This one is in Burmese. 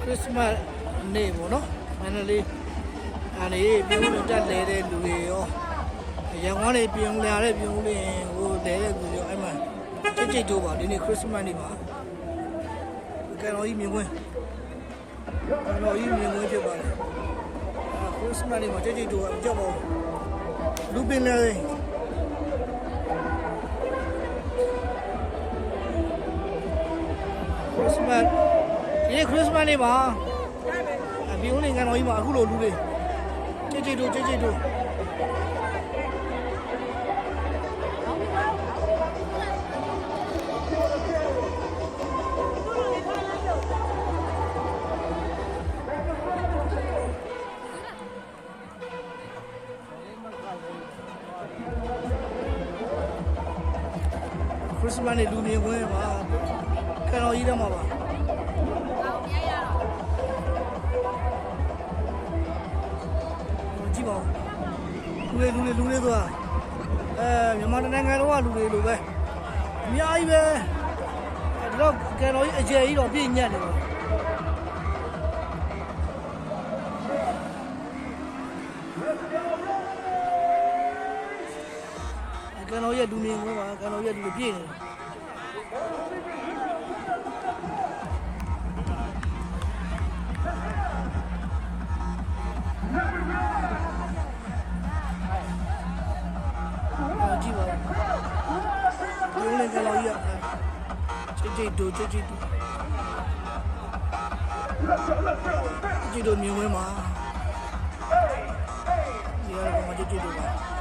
Christmas နေ့ပေါ့နော်မန္တလေးအနေပြုံးတက်လဲတဲ့လူတွေရောရန်ကုန်နေပြုံးလာတဲ့ပြုံးလင်းဟိုလဲတဲ့လူရောအဲ့မှာကြိတ်တို့ပါဒီနေ့ Christmas နေ့ပါကဲတော့ကြီးမြင်ခွင့်ဖြစ်ပါတယ် Christmas နေ့မှာကြိတ်တို့ကြောက်ပါလူပင်လဲChristmas ဒီ Christmas နေ့မှာပြုံးလင်းကန်တော်ကြီးမှာအခုလိုလူတွေကြိတ်တို့Christmas နေ့လူမြင်ခွင့်ပါကန်တော်ကြီးတော့မှာပါကြည့်ပါဦးလူတွေဆိုတာမြန်မာနိုင်ငံတော်ကလူတွေလိုပဲအများကြီးပဲတော့ကန်တော်ကြီးအကျယ်ကြီးတော့ပြည့်ညက်နေပါကန်တော်ရဲ့လူမြင်ခွင့်ပါကန်တော်ရဲ့လူပြည့်နေကြည့်ပါပြုံးနေကြလို့ရကြိတ်တို့မြင်ဝင်မှာဒီကတော့မှကြိတ်တို့ပါ